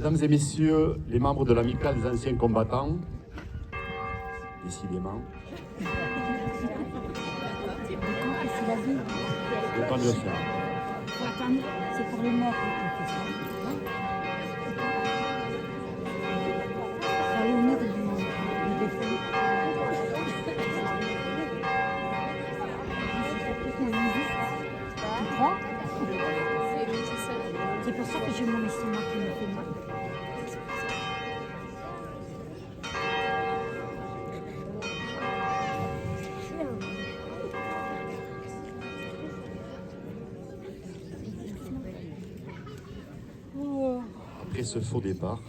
Mesdames et messieurs, les membres de l'amicale des anciens combattants, décidément. C'est la vie. Je pas mieux faire. Faut attendre, c'est pour les morts. À l'honneur du défunt. Tu crois? C'est pour ça que j'ai mon estomac qui me fait mal. Après ce faux départ,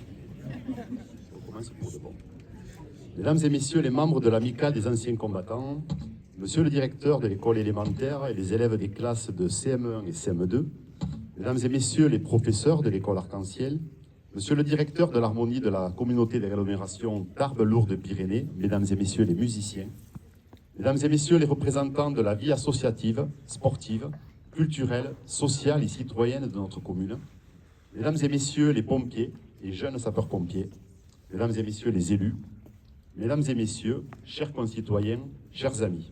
on commence pour de bon. Mesdames et messieurs les membres de l'amicale des anciens combattants, monsieur le directeur de l'école élémentaire et les élèves des classes de CM1 et CM2, mesdames et messieurs les professeurs de l'école Arc-en-Ciel, monsieur le directeur de l'harmonie de la communauté d'agglomération Tarbes-Lourdes-Pyrénées, mesdames et messieurs les musiciens, mesdames et messieurs les représentants de la vie associative, sportive, culturelle, sociale et citoyenne de notre commune, mesdames et messieurs les pompiers et jeunes sapeurs-pompiers, mesdames et messieurs les élus, mesdames et messieurs, chers concitoyens, chers amis.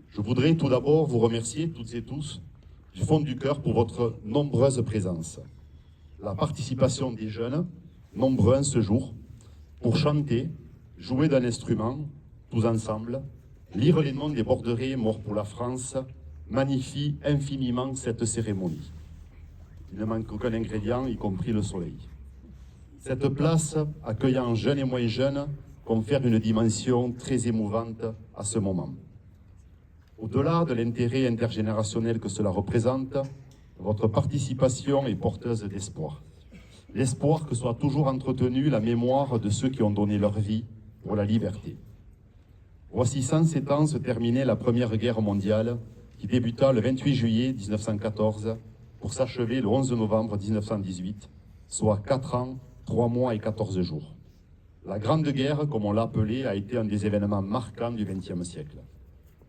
Je voudrais tout d'abord vous remercier toutes et tous du fond du cœur pour votre nombreuse présence. La participation des jeunes, nombreux ce jour, pour chanter, jouer d'un instrument, tous ensemble, lire les noms des borderets morts pour la France, magnifie infiniment cette cérémonie. Il ne manque aucun ingrédient, y compris le soleil. Cette place, accueillant jeunes et moins jeunes, confère une dimension très émouvante à ce moment. Au-delà de l'intérêt intergénérationnel que cela représente, votre participation est porteuse d'espoir. L'espoir que soit toujours entretenue la mémoire de ceux qui ont donné leur vie pour la liberté. Voici 107 ans se terminait la Première Guerre mondiale, qui débuta le 28 juillet 1914, pour s'achever le 11 novembre 1918, soit 4 ans, 3 mois et 14 jours. La Grande Guerre, comme on l'a appelée, a été un des événements marquants du XXe siècle.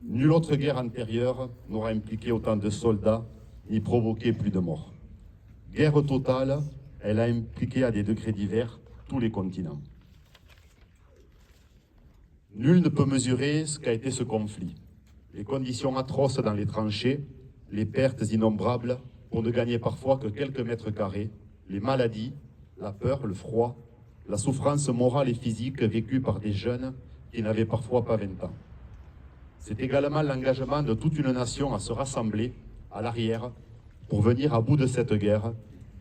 Nulle autre guerre antérieure n'aura impliqué autant de soldats ni provoqué plus de morts. Guerre totale, elle a impliqué à des degrés divers tous les continents. Nul ne peut mesurer ce qu'a été ce conflit. Les conditions atroces dans les tranchées, les pertes innombrables pour ne gagner parfois que quelques mètres carrés, les maladies, la peur, le froid, la souffrance morale et physique vécue par des jeunes qui n'avaient parfois pas 20 ans. C'est également l'engagement de toute une nation à se rassembler à l'arrière pour venir à bout de cette guerre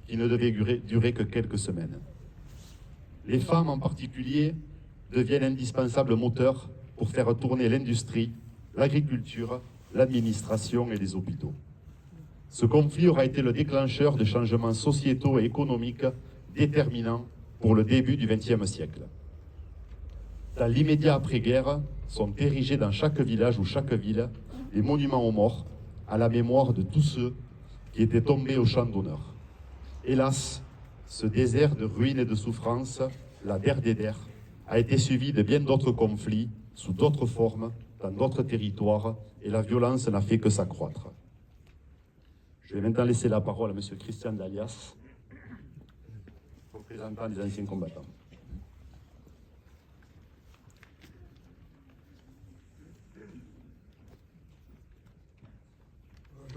qui ne devait durer que quelques semaines. Les femmes en particulier deviennent indispensables moteurs pour faire tourner l'industrie, l'agriculture, l'administration et les hôpitaux. Ce conflit aura été le déclencheur de changements sociétaux et économiques déterminants pour le début du XXe siècle. Dans l'immédiat après-guerre, sont érigés dans chaque village ou chaque ville des monuments aux morts à la mémoire de tous ceux qui étaient tombés au champ d'honneur. Hélas, ce désert de ruines et de souffrances, la der des der, a été suivi de bien d'autres conflits, sous d'autres formes, dans d'autres territoires, et la violence n'a fait que s'accroître. Je vais maintenant laisser la parole à M. Christian Dalias, représentant des anciens combattants.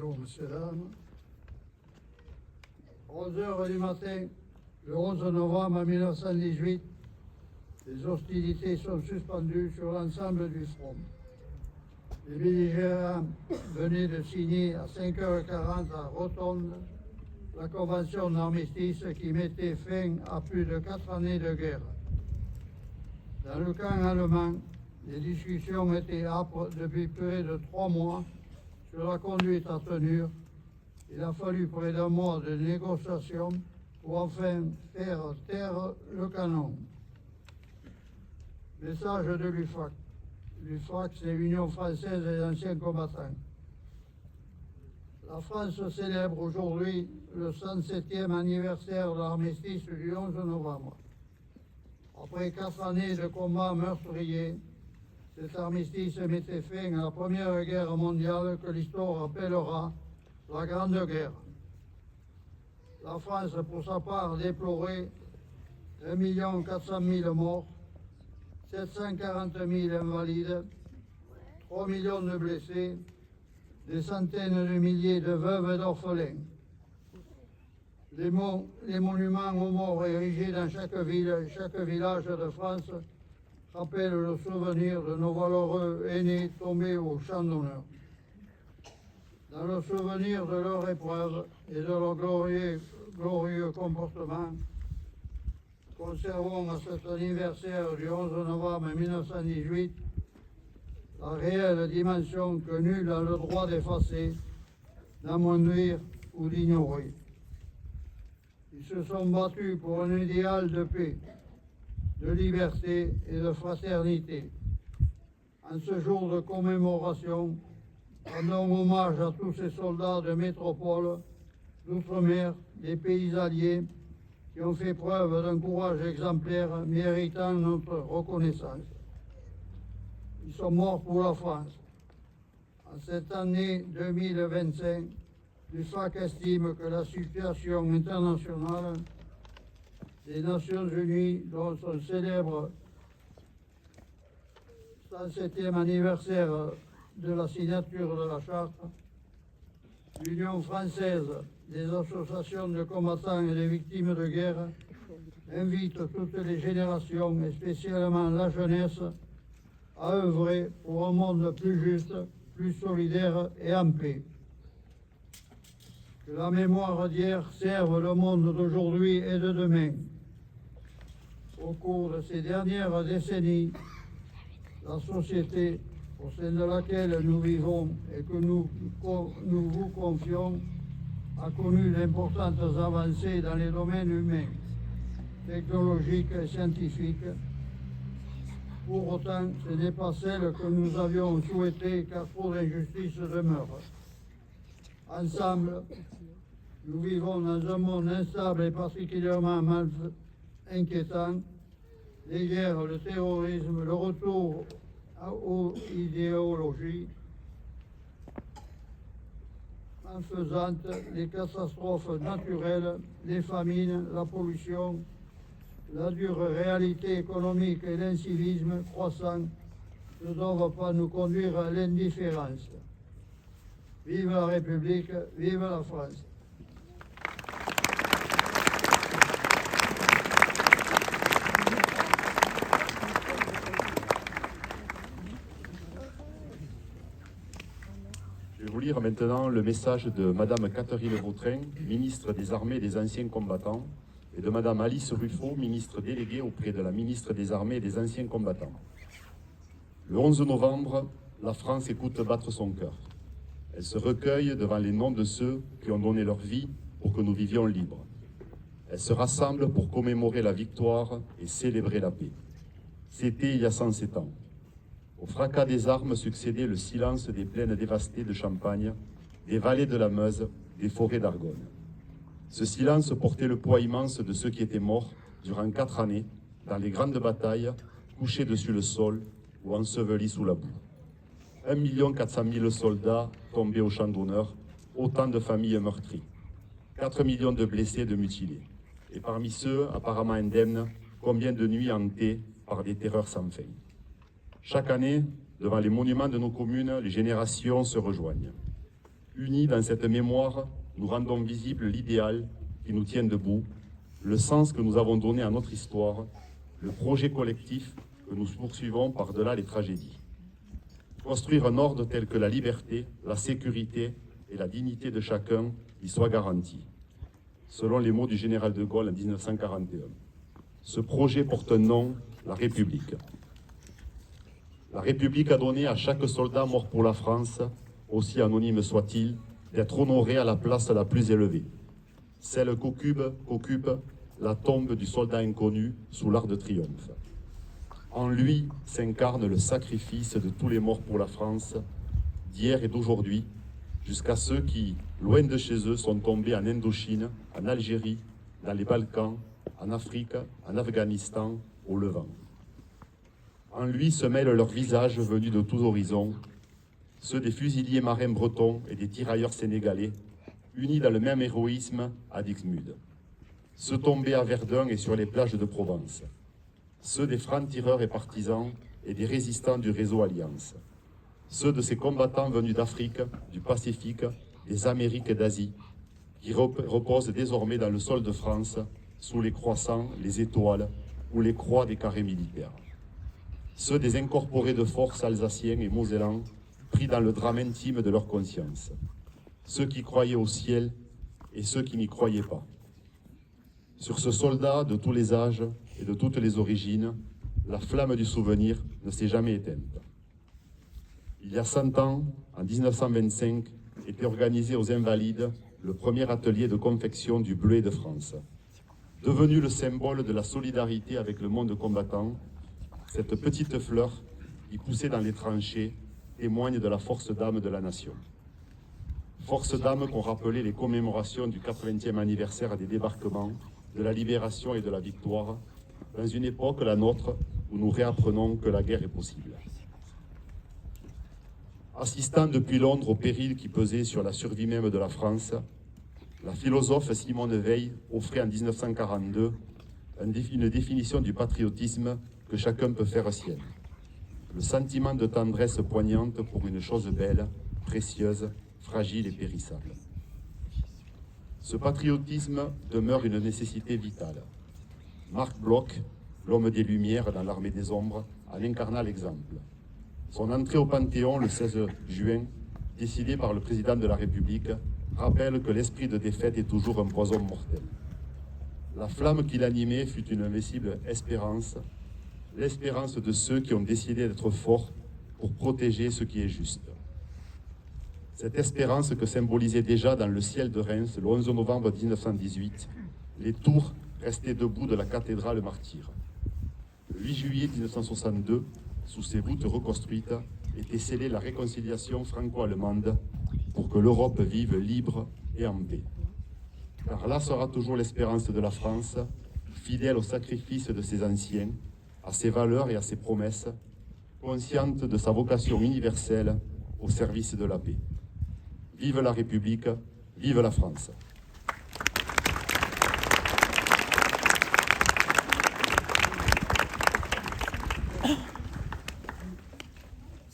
Bonjour, messieurs, dames. 11 h du matin, le 11 novembre 1918, les hostilités sont suspendues sur l'ensemble du front. Les belligérants venaient de signer à 5h40 à Rotonde la convention d'armistice qui mettait fin à plus de 4 années de guerre. Dans le camp allemand, les discussions étaient âpres depuis près de 3 mois sur la conduite à tenir. Il a fallu près d'un mois de négociations pour enfin faire taire le canon. Message de l'UFAC. L'UFAC, c'est l'Union française des anciens combattants. La France célèbre aujourd'hui le 107e anniversaire de l'armistice du 11 novembre. Après 4 années de combats meurtriers, cet armistice mettait fin à la Première Guerre mondiale que l'histoire appellera la Grande Guerre. la France, pour sa part, déplorait 1 400 000 morts, 740 000 invalides, 3 millions de blessés, des centaines de milliers de veuves et d'orphelins. Les monuments aux morts érigés dans chaque ville et chaque village de France rappellent le souvenir de nos valeureux aînés tombés au champ d'honneur. Dans le souvenir de leur épreuve et de leur glorieux comportement, conservons à cet anniversaire du 11 novembre 1918 la réelle dimension que nul n'a le droit d'effacer, d'amoindrir ou d'ignorer. Ils se sont battus pour un idéal de paix, de liberté et de fraternité. En ce jour de commémoration, rendons hommage à tous ces soldats de métropole, d'outre-mer, des pays alliés, qui ont fait preuve d'un courage exemplaire méritant notre reconnaissance. Ils sont morts pour la France. En cette année 2025, l'USAC estime que la situation internationale des Nations Unies, dont son célèbre 107e anniversaire de la signature de la Charte, l'Union française des associations de combattants et des victimes de guerre invite toutes les générations, et spécialement la jeunesse, à œuvrer pour un monde plus juste, plus solidaire et en paix. Que la mémoire d'hier serve le monde d'aujourd'hui et de demain. Au cours de ces dernières décennies, la société au sein de laquelle nous vivons et que nous vous confions a connu d'importantes avancées dans les domaines humains, technologiques et scientifiques. Pour autant, ce n'est pas celle que nous avions souhaitée, car trop d'injustices demeurent. Ensemble, nous vivons dans un monde instable et particulièrement inquiétant. Les guerres, le terrorisme, le retour aux idéologies malfaisantes, les catastrophes naturelles, les famines, la pollution, la dure réalité économique et l'incivisme croissant ne doivent pas nous conduire à l'indifférence. Vive la République, vive la France. Je vais vous lire maintenant le message de Madame Catherine Vautrin, ministre des Armées et des Anciens Combattants, et de Madame Alice Ruffo, ministre déléguée auprès de la ministre des Armées et des Anciens Combattants. Le 11 novembre, la France écoute battre son cœur. Elle se recueille devant les noms de ceux qui ont donné leur vie pour que nous vivions libres. Elle se rassemble pour commémorer la victoire et célébrer la paix. C'était il y a 107 ans. Au fracas des armes succédait le silence des plaines dévastées de Champagne, des vallées de la Meuse, des forêts d'Argonne. Ce silence portait le poids immense de ceux qui étaient morts durant 4 années dans les grandes batailles, couchés dessus le sol ou ensevelis sous la boue. 1 400 000 soldats tombés au champ d'honneur, autant de familles meurtries, 4 millions de blessés et de mutilés. Et parmi ceux, apparemment indemnes, combien de nuits hantées par des terreurs sans fin. Chaque année, devant les monuments de nos communes, les générations se rejoignent. Unis dans cette mémoire, nous rendons visible l'idéal qui nous tient debout, le sens que nous avons donné à notre histoire, le projet collectif que nous poursuivons par-delà les tragédies. Construire un ordre tel que la liberté, la sécurité et la dignité de chacun y soient garantis, selon les mots du général de Gaulle en 1941. Ce projet porte un nom, la République. La République a donné à chaque soldat mort pour la France, aussi anonyme soit-il, d'être honoré à la place la plus élevée, celle qu'occupe la tombe du soldat inconnu sous l'Arc de Triomphe. En lui s'incarne le sacrifice de tous les morts pour la France, d'hier et d'aujourd'hui, jusqu'à ceux qui, loin de chez eux, sont tombés en Indochine, en Algérie, dans les Balkans, en Afrique, en Afghanistan, au Levant. En lui se mêlent leurs visages venus de tous horizons, ceux des fusiliers marins bretons et des tirailleurs sénégalais, unis dans le même héroïsme à Dixmude. Ceux tombés à Verdun et sur les plages de Provence. Ceux des francs-tireurs et partisans et des résistants du réseau Alliance. Ceux de ces combattants venus d'Afrique, du Pacifique, des Amériques et d'Asie, qui reposent désormais dans le sol de France, sous les croissants, les étoiles ou les croix des carrés militaires. Ceux des incorporés de force alsaciens et mosellans, pris dans le drame intime de leur conscience. Ceux qui croyaient au ciel et ceux qui n'y croyaient pas. Sur ce soldat de tous les âges et de toutes les origines, la flamme du souvenir ne s'est jamais éteinte. Il y a 100 ans, en 1925, était organisé aux Invalides le premier atelier de confection du bleuet de France. Devenu le symbole de la solidarité avec le monde combattant, cette petite fleur qui poussait dans les tranchées témoigne de la force d'âme de la nation. Force d'âme qu'ont rappelé les commémorations du 80e anniversaire des débarquements, de la libération et de la victoire, dans une époque, la nôtre, où nous réapprenons que la guerre est possible. Assistant depuis Londres au péril qui pesait sur la survie même de la France, la philosophe Simone Veil offrait en 1942 une définition du patriotisme que chacun peut faire sienne. Le sentiment de tendresse poignante pour une chose belle, précieuse, fragile et périssable. Ce patriotisme demeure une nécessité vitale. Marc Bloch, l'homme des Lumières dans l'armée des ombres, en incarna l'exemple. Son entrée au Panthéon le 16 juin, décidée par le président de la République, rappelle que l'esprit de défaite est toujours un poison mortel. La flamme qui l'animait fut une invincible espérance, l'espérance de ceux qui ont décidé d'être forts pour protéger ce qui est juste. Cette espérance que symbolisait déjà dans le ciel de Reims, le 11 novembre 1918, les tours restées debout de la cathédrale martyre. Le 8 juillet 1962, sous ses voûtes reconstruites, était scellée la réconciliation franco-allemande pour que l'Europe vive libre et en paix. Car là sera toujours l'espérance de la France, fidèle au sacrifice de ses anciens, à ses valeurs et à ses promesses, consciente de sa vocation universelle au service de la paix. Vive la République, vive la France.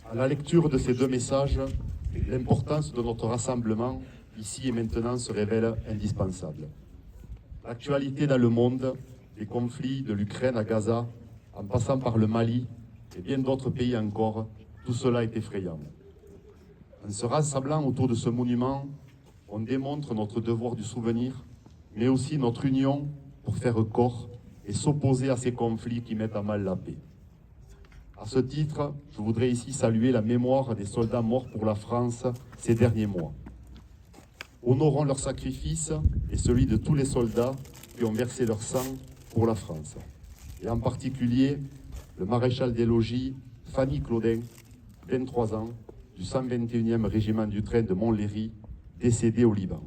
À la lecture de ces deux messages, l'importance de notre rassemblement, ici et maintenant, se révèle indispensable. L'actualité dans le monde, les conflits de l'Ukraine à Gaza, en passant par le Mali et bien d'autres pays encore, tout cela est effrayant. En se rassemblant autour de ce monument, on démontre notre devoir du souvenir, mais aussi notre union pour faire corps et s'opposer à ces conflits qui mettent à mal la paix. À ce titre, je voudrais ici saluer la mémoire des soldats morts pour la France ces derniers mois. Honorons leur sacrifice et celui de tous les soldats qui ont versé leur sang pour la France. Et en particulier, le maréchal des logis, Fanny Claudin, 23 ans, du 121e régiment du train de Montlhéry, décédé au Liban.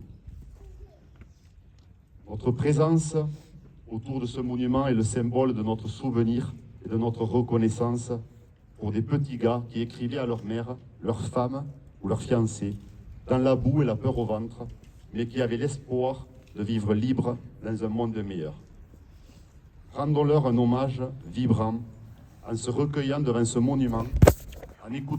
Notre présence autour de ce monument est le symbole de notre souvenir et de notre reconnaissance pour des petits gars qui écrivaient à leur mère, leur femme ou leur fiancée, dans la boue et la peur au ventre, mais qui avaient l'espoir de vivre libre dans un monde meilleur. Rendons-leur un hommage vibrant en se recueillant devant ce monument, en écoutant